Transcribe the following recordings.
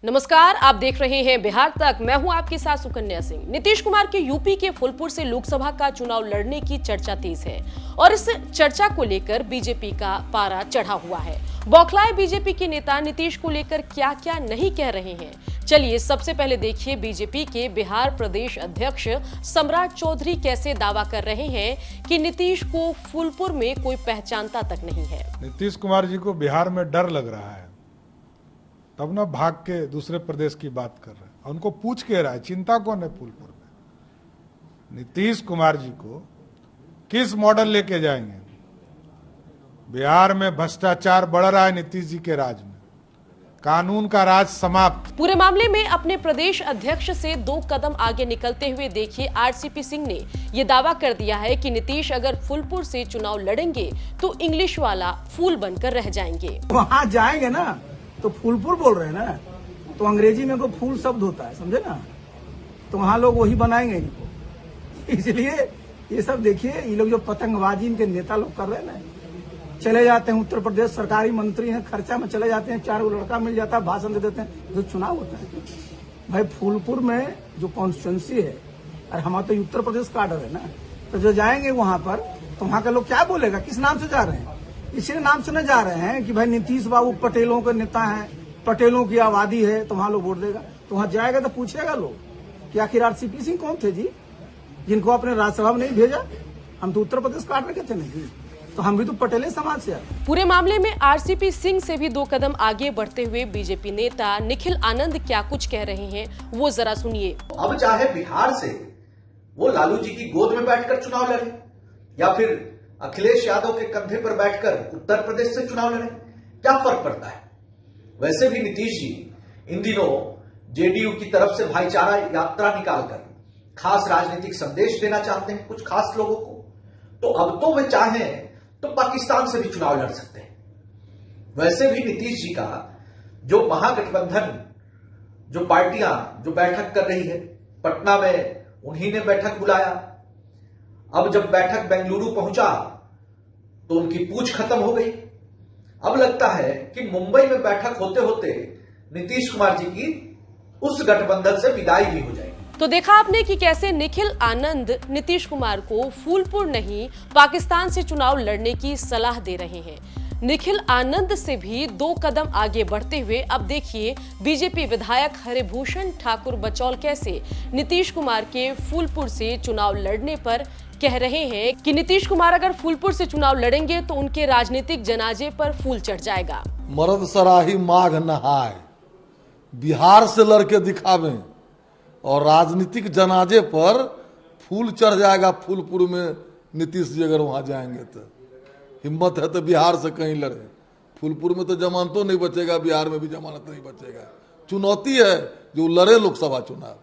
नमस्कार, आप देख रहे हैं बिहार तक। मैं हूं आपके साथ सुकन्या सिंह। नीतीश कुमार के यूपी के फूलपुर से लोकसभा का चुनाव लड़ने की चर्चा तेज है और इस चर्चा को लेकर बीजेपी का पारा चढ़ा हुआ है। बौखलाए बीजेपी के नेता नीतीश को लेकर क्या क्या नहीं कह रहे हैं, चलिए सबसे पहले देखिए बीजेपी के बिहार प्रदेश अध्यक्ष सम्राट चौधरी कैसे दावा कर रहे हैं कि नीतीश को फूलपुर में कोई पहचानता तक नहीं है। नीतीश कुमार जी को बिहार में डर लग रहा है, तब ना भाग के दूसरे प्रदेश की बात कर रहे हैं। उनको पूछ के रहा है चिंता कौन है फूलपुर में। नीतीश कुमार जी को किस मॉडल लेके जाएंगे। बिहार में भ्रष्टाचार बढ़ रहा है नीतीश जी के राज में, कानून का राज समाप्त। पूरे मामले में अपने प्रदेश अध्यक्ष से 2 कदम आगे निकलते हुए देखिए आरसीपी सिंह ने यह दावा कर दिया है कि नीतीश अगर फूलपुर से चुनाव लड़ेंगे तो इंग्लिश वाला फूल बनकर रह जाएंगे। वहां जाएंगे ना तो फूलपुर बोल रहे हैं ना, तो अंग्रेजी में को फूल शब्द होता है, समझे ना, तो वहां लोग वही बनाएंगे इनको। इसलिए ये सब देखिए, ये लोग जो पतंगबाजी इनके नेता लोग कर रहे हैं ना, चले जाते हैं उत्तर प्रदेश, सरकारी मंत्री हैं, खर्चा में चले जाते हैं, 4 लड़का मिल जाता है, भाषण दे देते हैं, जो चुनाव होता है। भाई फूलपुर में जो कॉन्स्टिट्यूंसी है, और हमारा तो उत्तर प्रदेश का आर्डर है ना, तो जो जाएंगे वहां पर तो वहां का लोग क्या बोलेगा, किस नाम से जा रहे हैं। इसी नाम से न जा रहे हैं कि भाई नीतीश बाबू पटेलों के नेता हैं, पटेलों की आबादी है, तो वहां लोग वोट देगा। तो वहां जाएगा तो पूछेगा लोग कि आखिर आरसीपी सिंह कौन थे जी, जिनको अपने राज्यसभा में नहीं भेजा। हम तो उत्तर प्रदेश का आर्डर के थे नहीं, तो हम भी तो पटेले समाज से आए। पूरे मामले में आरसीपी सिंह से भी 2 कदम आगे बढ़ते हुए बीजेपी नेता निखिल आनंद क्या कुछ कह रहे हैं, वो जरा सुनिए। अब चाहे बिहार से वो लालू जी की गोद में बैठकर चुनाव लड़े या फिर अखिलेश यादव के कंधे पर बैठकर उत्तर प्रदेश से चुनाव लड़े, क्या फर्क पड़ता है। वैसे भी नीतीश जी इन दिनों जेडीयू की तरफ से भाईचारा यात्रा निकालकर खास राजनीतिक संदेश देना चाहते हैं कुछ खास लोगों को। तो अब तो वे चाहें तो पाकिस्तान से भी चुनाव लड़ सकते हैं। वैसे भी नीतीश जी का जो महागठबंधन, जो पार्टियां जो बैठक कर रही है, पटना में उन्हीं ने बैठक बुलाया। अब जब बैठक बेंगलुरु पहुंचा तो उनकी पूछ खत्म हो गई। अब लगता है कि मुंबई में बैठक होते होते नीतीश कुमार जी की उस गठबंधन से विदाई भी हो जाएगी। तो देखा आपने कि कैसे निखिल आनंद नीतीश कुमार को फूलपुर नहीं पाकिस्तान से चुनाव लड़ने की सलाह दे रहे हैं। निखिल आनंद से भी 2 कदम आगे बढ़ते हुए अब देखिए बीजेपी विधायक हरिभूषण ठाकुर बचौल कैसे नीतीश कुमार के फूलपुर से चुनाव लड़ने पर कह रहे हैं कि नीतीश कुमार अगर फूलपुर से चुनाव लड़ेंगे तो उनके राजनीतिक जनाजे पर फूल चढ़ जाएगा। मर्द सराही माघ नहाए, बिहार से लड़के दिखावे और राजनीतिक जनाजे पर फूल चढ़ जाएगा। फूलपुर में नीतीश जी अगर वहां जाएंगे तो हिम्मत है तो बिहार से कहीं लड़े। फूलपुर में तो जमानतों नहीं बचेगा, बिहार में भी जमानत नहीं बचेगा। चुनौती है जो लड़े लोकसभा चुनाव।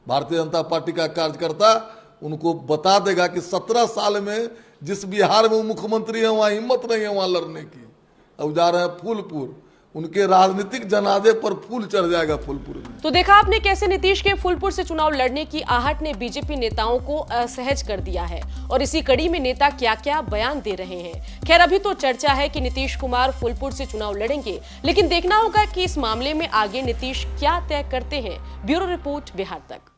भारतीय जनता पार्टी का कार्यकर्ता उनको बता देगा कि 17 साल में जिस बिहार में वो मुख्यमंत्री है वहां हिम्मत नहीं है वहां लड़ने की। अब जा रहे हैं फूलपुर, उनके राजनीतिक जनाजे पर फूल चढ़ जाएगा फूलपुर में। तो देखा आपने कैसे नीतीश के फूलपुर से चुनाव लड़ने की आहट ने बीजेपी नेताओं को असहज कर दिया है और इसी कड़ी में नेता क्या क्या बयान दे रहे हैं। खैर अभी तो चर्चा है कि नीतीश कुमार फूलपुर से चुनाव लड़ेंगे, लेकिन देखना होगा कि इस मामले में आगे नीतीश क्या तय करते हैं। ब्यूरो रिपोर्ट बिहार तक।